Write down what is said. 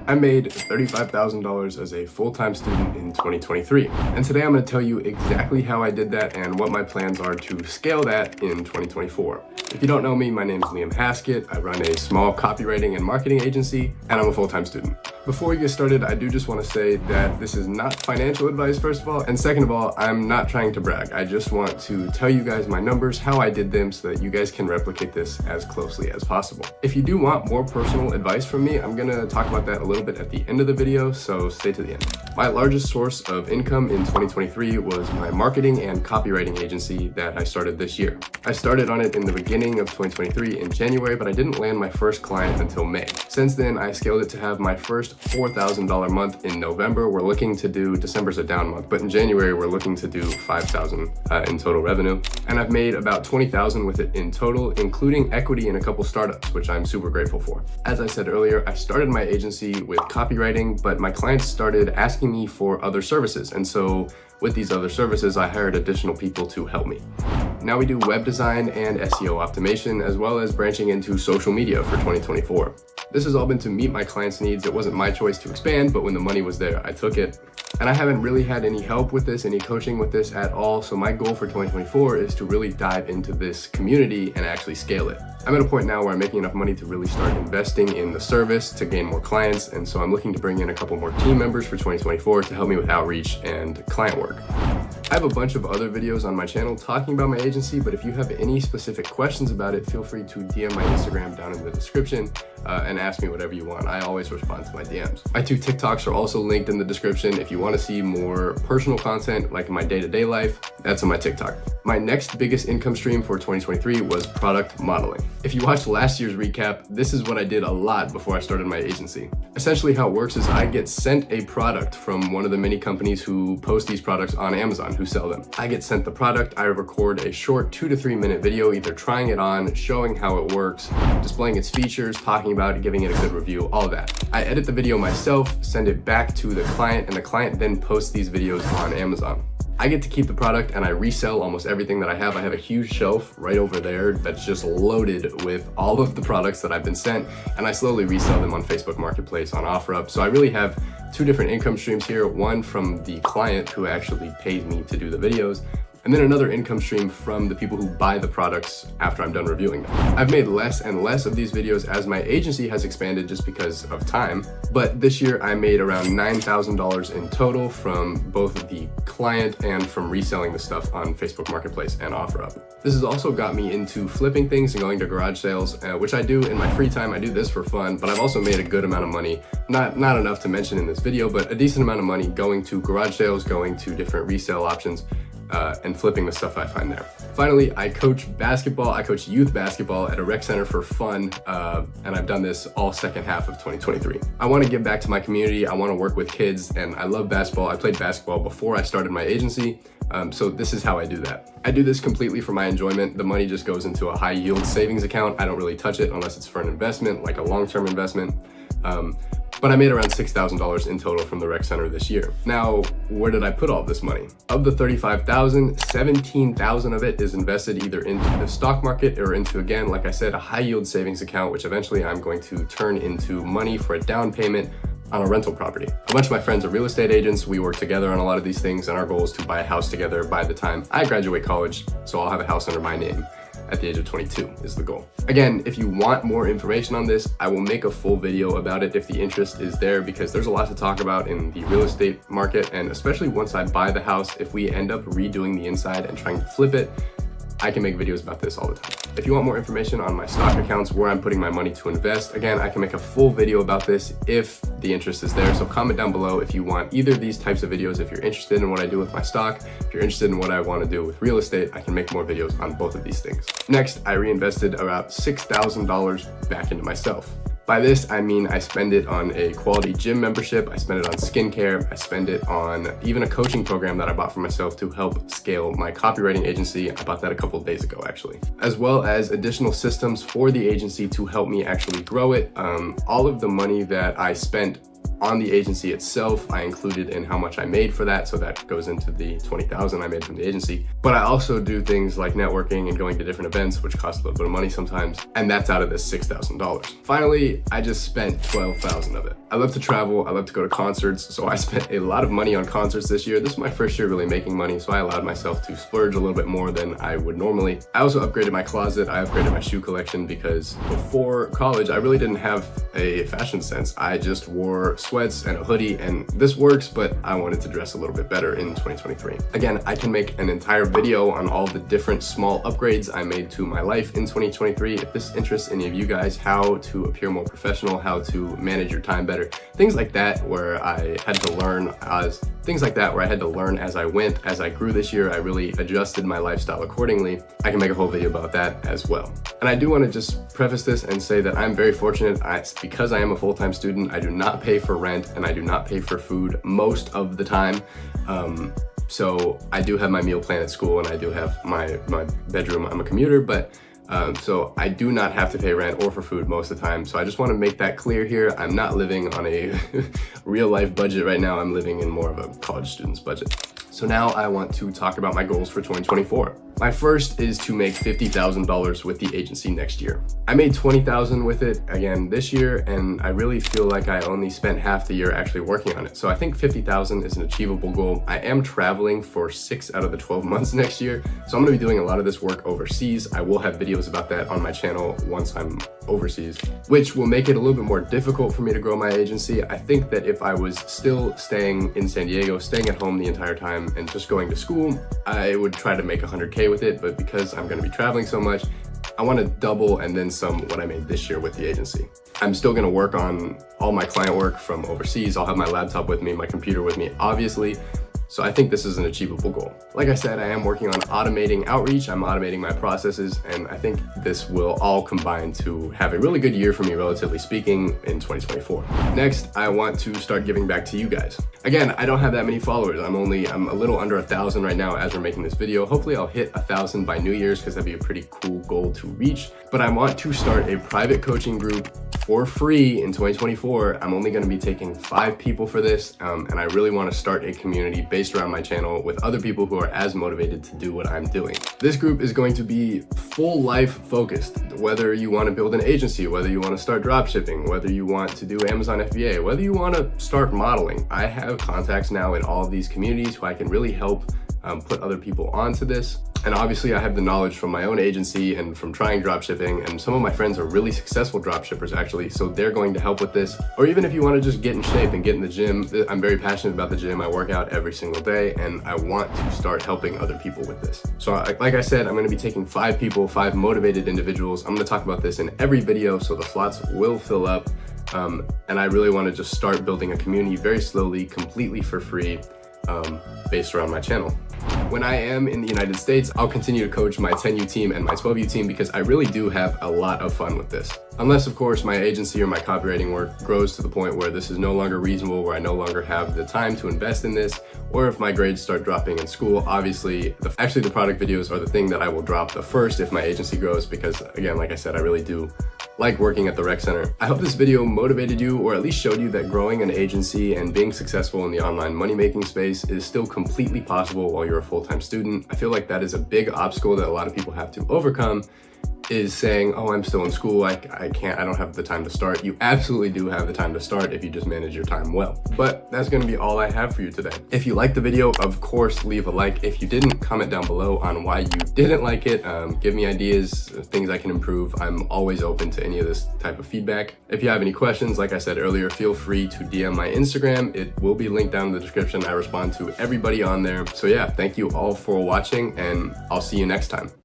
I made $35,000 as a full-time student in 2023, and today I'm going to tell you exactly how I did that and what my plans are to scale that in 2024. If you don't know me, my name is Liam Haskett. I run a small copywriting and marketing agency, and I'm a full-time student. Before we get started, I do just want to say that this is not financial advice, first of all, and second of all, I'm not trying to brag. I just want to tell you guys my numbers, how I did them, so that you guys can replicate this as closely as possible. If you do want more personal advice from me, I'm going to talk about that a little bit at the end of the video, so stay to the end. My largest source of income in 2023 was my marketing and copywriting agency that I started this year. I started on it in the beginning of 2023 in January, but I didn't land my first client until May. Since then, I scaled it to have my first $4,000 month in November. We're looking to do, December's a down month, but in January, we're looking to do $5,000 in total revenue. And I've made about $20,000 with it in total, including equity in a couple startups, which I'm super grateful for. As I said earlier, I started my agency with copywriting, but my clients started asking me for other services. And so with these other services, I hired additional people to help me. Now we do web design and SEO optimization, as well as branching into social media for 2024. This has all been to meet my clients' needs. It wasn't my choice to expand, but when the money was there, I took it. And I haven't really had any help with this, any coaching with this at all. So my goal for 2024 is to really dive into this community and actually scale it. I'm at a point now where I'm making enough money to really start investing in the service to gain more clients. And so I'm looking to bring in a couple more team members for 2024 to help me with outreach and client work. I have a bunch of other videos on my channel talking about my agency, but if you have any specific questions about it, feel free to DM my Instagram down in the description and ask me whatever you want. I always respond to my DMs. My 2 TikToks are also linked in the description. If you want to see more personal content, like my day-to-day life, that's on my TikTok. My next biggest income stream for 2023 was product modeling. If you watched last year's recap, this is what I did a lot before I started my agency. Essentially how it works is I get sent a product from one of the many companies who post these products on Amazon, who sell them. I get sent the product, I record a short 2 to 3 minute video, either trying it on, showing how it works, displaying its features, talking about it, giving it a good review, all of that. I edit the video myself, send it back to the client, and the client then posts these videos on Amazon. I get to keep the product and I resell almost everything that I have. I have a huge shelf right over there that's just loaded with all of the products that I've been sent, and I slowly resell them on Facebook Marketplace, on OfferUp. So I really have 2 different income streams here, one from the client who actually pays me to do the videos, and then another income stream from the people who buy the products after I'm done reviewing them. I've made less and less of these videos as my agency has expanded just because of time, but this year I made around $9,000 in total from both the client and from reselling the stuff on Facebook Marketplace and OfferUp. This has also got me into flipping things and going to garage sales, which I do in my free time. I do this for fun, but I've also made a good amount of money, not enough to mention in this video, but a decent amount of money going to garage sales, going to different resale options, and flipping the stuff I find there. Finally, I coach basketball. I coach youth basketball at a rec center for fun, and I've done this all second half of 2023. I want to give back to my community. I want to work with kids, and I love basketball. I played basketball before I started my agency, so this is how I do that. I do this completely for my enjoyment. The money just goes into a high yield savings account. I don't really touch it unless it's for an investment, like a long-term investment. But I made around $6,000 in total from the rec center this year. Now, where did I put all this money? Of the $35,000, $17,000 of it is invested either into the stock market or into, again, like I said, a high yield savings account, which eventually I'm going to turn into money for a down payment on a rental property. A bunch of my friends are real estate agents. We work together on a lot of these things, and our goal is to buy a house together by the time I graduate college, so I'll have a house under my name at the age of 22 is the goal. Again, if you want more information on this, I will make a full video about it if the interest is there, because there's a lot to talk about in the real estate market, and especially once I buy the house, if we end up redoing the inside and trying to flip it, I can make videos about this all the time. If you want more information on my stock accounts, where I'm putting my money to invest, again, I can make a full video about this if the interest is there. So comment down below if you want either of these types of videos. If you're interested in what I do with my stock, if you're interested in what I want to do with real estate, I can make more videos on both of these things. Next, I reinvested about $6,000 back into myself. By this, I mean I spend it on a quality gym membership, I spend it on skincare, I spend it on even a coaching program that I bought for myself to help scale my copywriting agency. I bought that a couple of days ago, actually. As well as additional systems for the agency to help me actually grow it. All of the money that I spent on the agency itself. I included in how much I made for that, so that goes into the 20,000 I made from the agency. But I also do things like networking and going to different events, which cost a little bit of money sometimes, and that's out of this $6,000. Finally, I just spent 12,000 of it. I love to travel, I love to go to concerts, so I spent a lot of money on concerts this year. This is my first year really making money, so I allowed myself to splurge a little bit more than I would normally. I also upgraded my closet, I upgraded my shoe collection, because before college, I really didn't have a fashion sense. I just wore sweats and a hoodie, and this works, but I wanted to dress a little bit better in 2023. Again, I can make an entire video on all the different small upgrades I made to my life in 2023. If this interests any of you guys, how to appear more professional, how to manage your time better, things like that, where I had to learn as I went. As I grew this year, I really adjusted my lifestyle accordingly. I can make a whole video about that as well. And I do want to just preface this and say that I'm very fortunate. Because I am a full-time student, I do not pay for rent and I do not pay for food most of the time. So I do have my meal plan at school and I do have my bedroom. I'm a commuter, but so I do not have to pay rent or for food most of the time. So I just want to make that clear here. I'm not living on a real life budget right now. I'm living in more of a college student's budget. So now I want to talk about my goals for 2024. My first is to make $50,000 with the agency next year. I made $20,000 with it again this year, and I really feel like I only spent half the year actually working on it. So I think $50,000 is an achievable goal. I am traveling for 6 out of the 12 months next year, so I'm gonna be doing a lot of this work overseas. I will have videos about that on my channel once I'm overseas, which will make it a little bit more difficult for me to grow my agency. I think that if I was still staying in San Diego, staying at home the entire time and just going to school, I would try to make 100K with it, but because I'm gonna be traveling so much, I want to double and then some what I made this year with the agency. I'm still going to work on all my client work from overseas. I'll have my laptop with me, my computer with me, obviously. So I think this is an achievable goal. Like I said, I am working on automating outreach. I'm automating my processes, and I think this will all combine to have a really good year for me, relatively speaking, in 2024. Next, I want to start giving back to you guys. Again, I don't have that many followers. I'm a little under 1,000 right now as we're making this video. Hopefully I'll hit 1,000 by New Year's, because that'd be a pretty cool goal to reach. But I want to start a private coaching group for free in 2024. I'm only going to be taking 5 people for this, and I really want to start a community based around my channel with other people who are as motivated to do what I'm doing. This group is going to be full life focused. Whether you want to build an agency, whether you want to start drop shipping, whether you want to do Amazon FBA, whether you want to start modeling, I have contacts now in all of these communities who I can really help put other people onto this. And obviously I have the knowledge from my own agency and from trying dropshipping, and some of my friends are really successful dropshippers actually, so they're going to help with this. Or even if you want to just get in shape and get in the gym, I'm very passionate about the gym. I work out every single day and I want to start helping other people with this. So like I said, I'm going to be taking 5 people, 5 motivated individuals. I'm going to talk about this in every video, so the slots will fill up. And I really want to just start building a community very slowly, completely for free, based around my channel. When I am in the United States, I'll continue to coach my 10U team and my 12U team, because I really do have a lot of fun with this. Unless, of course, my agency or my copywriting work grows to the point where this is no longer reasonable, where I no longer have the time to invest in this, or if my grades start dropping in school. Obviously, the product videos are the thing that I will drop the first if my agency grows, because again, like I said, I really do like working at the rec center. I hope this video motivated you, or at least showed you that growing an agency and being successful in the online money-making space is still completely possible while you're a full-time student. I feel like that is a big obstacle that a lot of people have to overcome, is saying, oh, I'm still in school, I don't have the time to start. You absolutely do have the time to start if you just manage your time well. But that's gonna be all I have for you today. If you liked the video, of course, leave a like. If you didn't, comment down below on why you didn't like it. Give me ideas, things I can improve. I'm always open to any of this type of feedback. If you have any questions, like I said earlier, feel free to DM my Instagram. It will be linked down in the description. I respond to everybody on there. So yeah, thank you all for watching, and I'll see you next time.